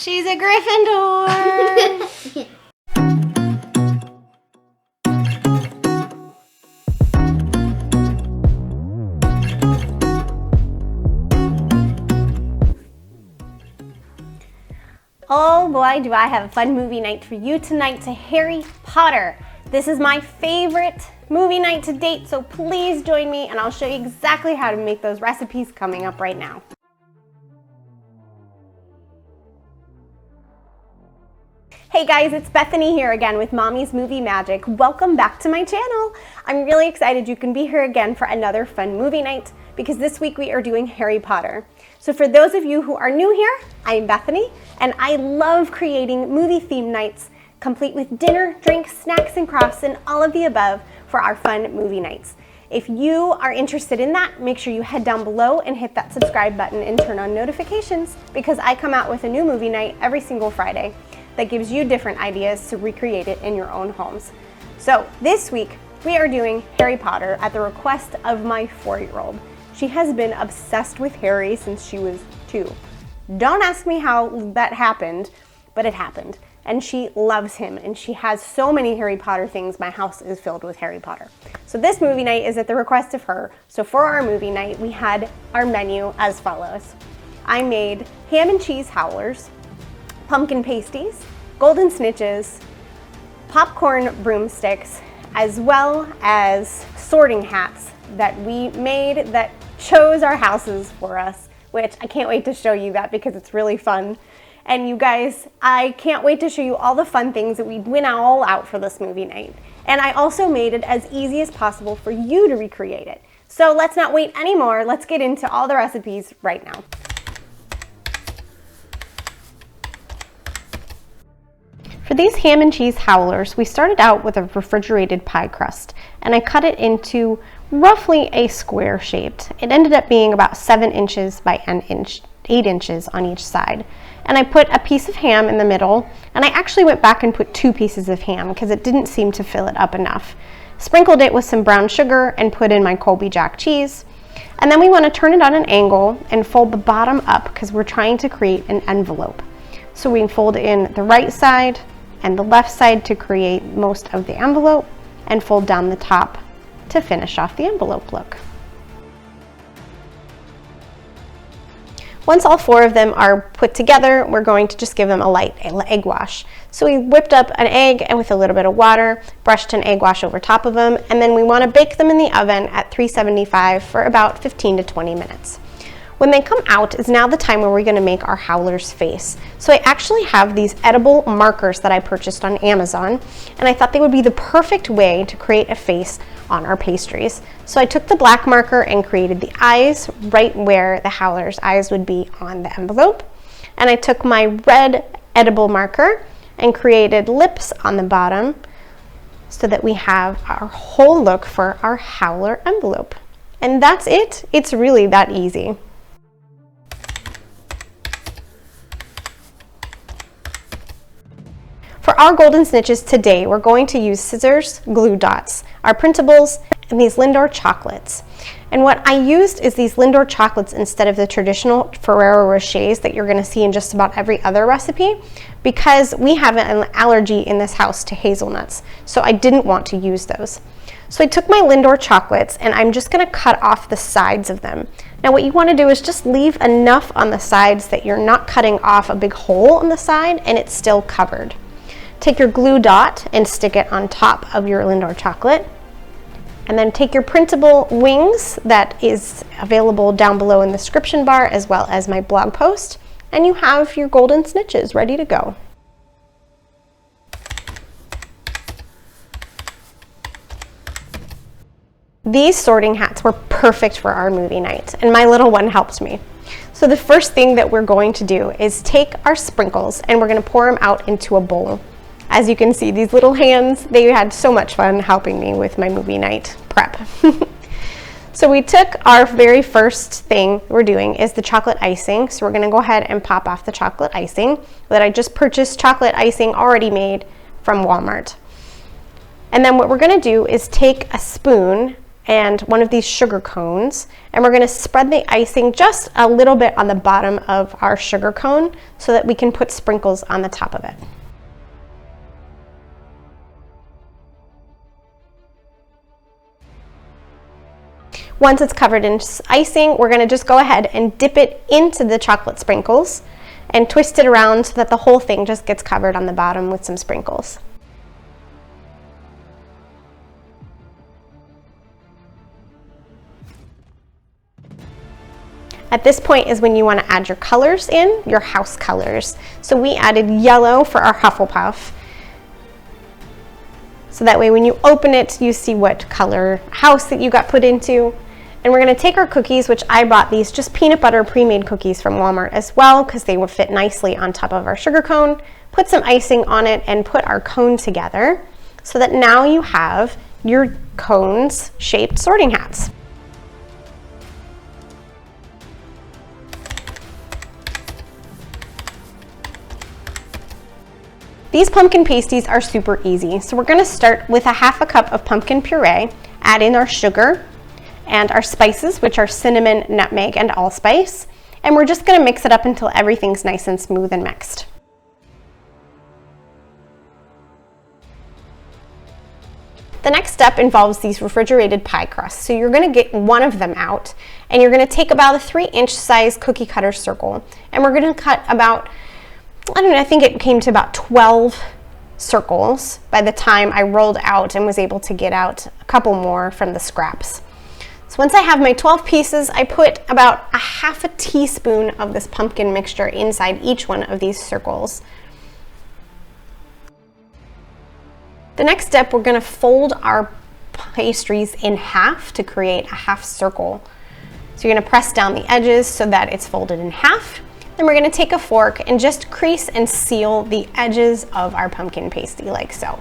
She's a Gryffindor! Oh boy, do I have a fun movie night for you tonight to Harry Potter. This is my favorite movie night to date, so please join me and I'll show you exactly how to make those recipes coming up right now. Hey guys, it's Bethany here again with Mommy's Movie Magic. Welcome back to my channel. I'm really excited you can be here again for another fun movie night because this week we are doing Harry Potter. So for those of you who are new here, I'm Bethany and I love creating movie themed nights complete with dinner, drinks, snacks, and crafts and all of the above for our fun movie nights. If you are interested in that, make sure you head down below and hit that subscribe button and turn on notifications because I come out with a new movie night every single Friday that gives you different ideas to recreate it in your own homes. So this week, we are doing Harry Potter at the request of my 4-year-old. She has been obsessed with Harry since she was 2. Don't ask me how that happened, but it happened. And she loves him, and she has so many Harry Potter things. My house is filled with Harry Potter. So this movie night is at the request of her. So for our movie night, we had our menu as follows. I made Ham and Cheese Howlers, pumpkin pasties, golden snitches, popcorn broomsticks, as well as sorting hats that we made that chose our houses for us, which I can't wait to show you that because it's really fun. And you guys, I can't wait to show you all the fun things that we went all out for this movie night. And I also made it as easy as possible for you to recreate it. So let's not wait anymore. Let's get into all the recipes right now. For these ham and cheese howlers, we started out with a refrigerated pie crust, and I cut it into roughly a square shaped. It ended up being about 7 inches by 8 inches on each side. And I put a piece of ham in the middle, and I actually went back and put 2 pieces of ham because it didn't seem to fill it up enough. Sprinkled it with some brown sugar and put in my Colby Jack cheese. And then we want to turn it on an angle and fold the bottom up because we're trying to create an envelope. So we fold in the right side and the left side to create most of the envelope and fold down the top to finish off the envelope look. Once all 4 of them are put together, we're going to just give them a light egg wash. So we whipped up an egg and with a little bit of water, brushed an egg wash over top of them, and then we want to bake them in the oven at 375 for about 15 to 20 minutes. When they come out is now the time where we're going to make our howler's face. So I actually have these edible markers that I purchased on Amazon, and I thought they would be the perfect way to create a face on our pastries. So I took the black marker and created the eyes right where the howler's eyes would be on the envelope. And I took my red edible marker and created lips on the bottom so that we have our whole look for our howler envelope. And that's it. It's really that easy. For our golden snitches today, we're going to use scissors, glue dots, our printables, and these Lindor chocolates. And what I used is these Lindor chocolates instead of the traditional Ferrero Rochers that you're going to see in just about every other recipe because we have an allergy in this house to hazelnuts, so I didn't want to use those. So I took my Lindor chocolates and I'm just going to cut off the sides of them. Now what you want to do is just leave enough on the sides that you're not cutting off a big hole on the side and it's still covered. Take your glue dot and stick it on top of your Lindor chocolate. And then take your printable wings that is available down below in the description bar as well as my blog post. And you have your golden snitches ready to go. These sorting hats were perfect for our movie night, and my little one helped me. So the first thing that we're going to do is take our sprinkles and we're going to pour them out into a bowl. As you can see, these little hands, they had so much fun helping me with my movie night prep. So we took our very first thing we're doing is the chocolate icing. So we're going to go ahead and pop off the chocolate icing that I just purchased chocolate icing already made from Walmart. And then what we're going to do is take a spoon and one of these sugar cones, and we're going to spread the icing just a little bit on the bottom of our sugar cone so that we can put sprinkles on the top of it. Once it's covered in icing, we're going to just go ahead and dip it into the chocolate sprinkles and twist it around so that the whole thing just gets covered on the bottom with some sprinkles. At this point is when you want to add your colors in, your house colors. So we added yellow for our Hufflepuff. So that way when you open it, you see what color house that you got put into. And we're going to take our cookies, which I bought these just peanut butter pre-made cookies from Walmart as well, because they would fit nicely on top of our sugar cone, put some icing on it, and put our cone together so that now you have your cones shaped sorting hats. These pumpkin pasties are super easy. So we're going to start with a half a cup of pumpkin puree, add in our sugar and our spices, which are cinnamon, nutmeg, and allspice. And we're just going to mix it up until everything's nice and smooth and mixed. The next step involves these refrigerated pie crusts. So you're going to get one of them out and you're going to take about a 3-inch size cookie cutter circle. And we're going to cut about, I don't know, I think it came to about 12 circles by the time I rolled out and was able to get out a couple more from the scraps. So once I have my 12 pieces, I put about a half a teaspoon of this pumpkin mixture inside each one of these circles. The next step, we're going to fold our pastries in half to create a half circle. So you're going to press down the edges so that it's folded in half. Then we're going to take a fork and just crease and seal the edges of our pumpkin pasty like so.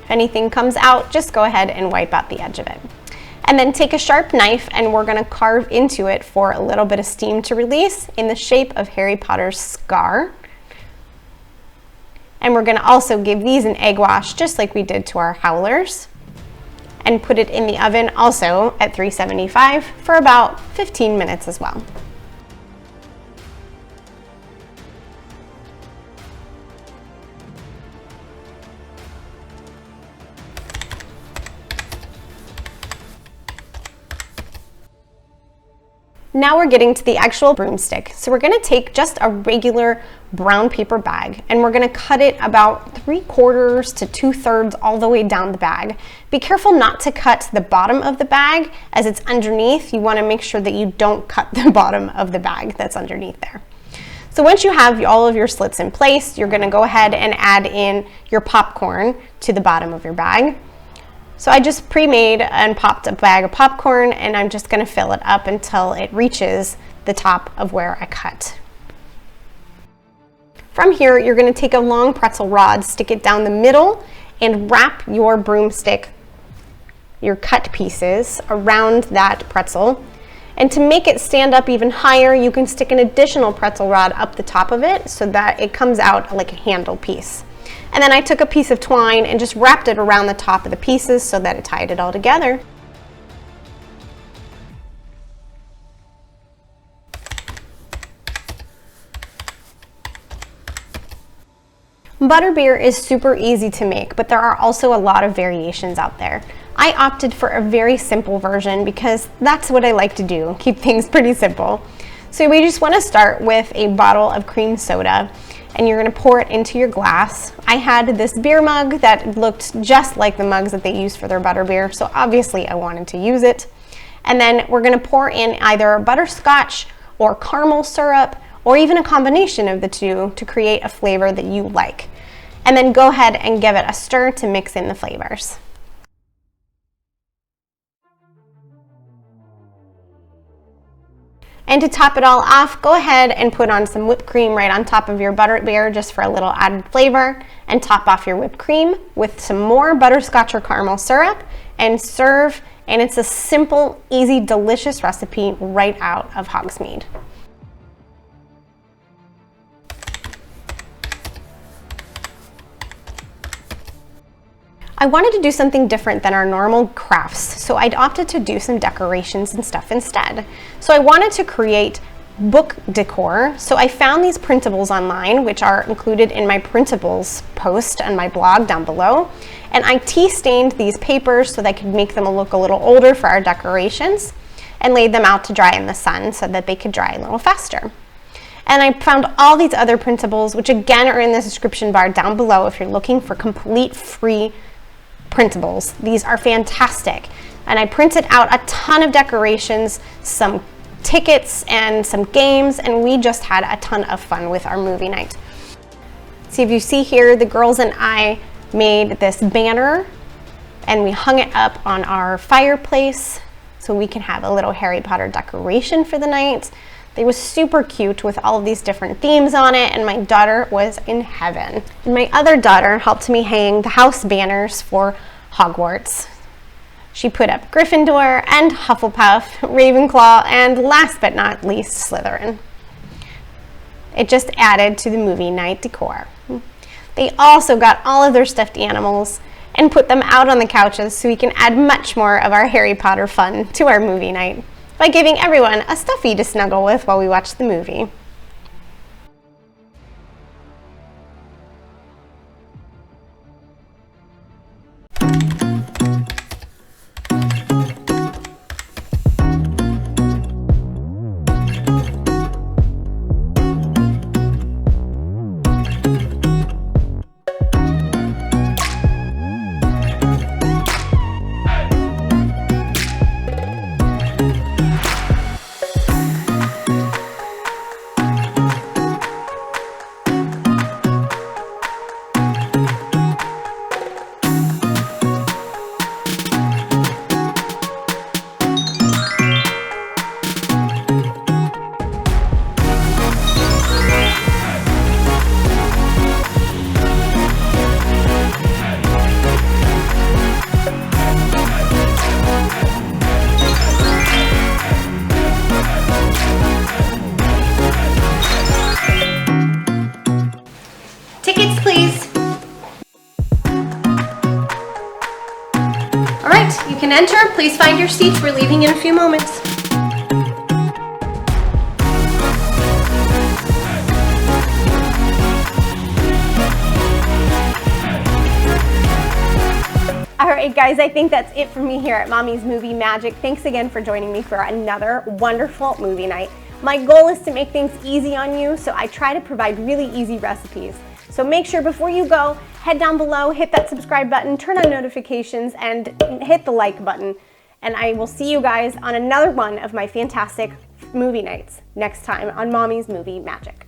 If anything comes out, just go ahead and wipe out the edge of it. And then take a sharp knife and we're going to carve into it for a little bit of steam to release in the shape of Harry Potter's scar. And we're going to also give these an egg wash just like we did to our howlers, and put it in the oven also at 375 for about 15 minutes as well. Now we're getting to the actual broomstick. So we're going to take just a regular brown paper bag and we're going to cut it about 3/4 to 2/3 all the way down the bag. Be careful not to cut the bottom of the bag as it's underneath. You want to make sure that you don't cut the bottom of the bag that's underneath there. So once you have all of your slits in place, you're going to go ahead and add in your popcorn to the bottom of your bag. So I just pre-made and popped a bag of popcorn and I'm just going to fill it up until it reaches the top of where I cut. From here, you're going to take a long pretzel rod, stick it down the middle, and wrap your broomstick, your cut pieces, around that pretzel. And to make it stand up even higher, you can stick an additional pretzel rod up the top of it so that it comes out like a handle piece. And then I took a piece of twine and just wrapped it around the top of the pieces so that it tied it all together. Butterbeer is super easy to make, but there are also a lot of variations out there. I opted for a very simple version because that's what I like to do, keep things pretty simple. So we just want to start with a bottle of cream soda and you're going to pour it into your glass. I had this beer mug that looked just like the mugs that they use for their butterbeer, so obviously I wanted to use it. And then we're going to pour in either butterscotch or caramel syrup or even a combination of the two to create a flavor that you like. And then go ahead and give it a stir to mix in the flavors. And to top it all off, go ahead and put on some whipped cream right on top of your Butterbeer just for a little added flavor, and top off your whipped cream with some more butterscotch or caramel syrup and serve. And it's a simple, easy, delicious recipe right out of Hogsmeade. I wanted to do something different than our normal crafts, so I'd opted to do some decorations and stuff instead. So I wanted to create book decor, so I found these printables online, which are included in my printables post on my blog down below, and I tea stained these papers so that I could make them look a little older for our decorations, and laid them out to dry in the sun so that they could dry a little faster. And I found all these other printables, which again are in the description bar down below if you're looking for complete free printables. These are fantastic. And I printed out a ton of decorations, some tickets and some games, and we just had a ton of fun with our movie night. So if you see here, the girls and I made this banner and we hung it up on our fireplace so we can have a little Harry Potter decoration for the night. It was super cute with all of these different themes on it, and my daughter was in heaven. And my other daughter helped me hang the house banners for Hogwarts. She put up Gryffindor and Hufflepuff, Ravenclaw, and last but not least, Slytherin. It just added to the movie night decor. They also got all of their stuffed animals and put them out on the couches so we can add much more of our Harry Potter fun to our movie night by giving everyone a stuffy to snuggle with while we watch the movie. Tickets, please. All right, you can enter. Please find your seats. We're leaving in a few moments. All right, guys, I think that's it for me here at Mommy's Movie Magic. Thanks again for joining me for another wonderful movie night. My goal is to make things easy on you, so I try to provide really easy recipes. So make sure before you go, head down below, hit that subscribe button, turn on notifications, and hit the like button. And I will see you guys on another one of my fantastic movie nights next time on Mommy's Movie Magic.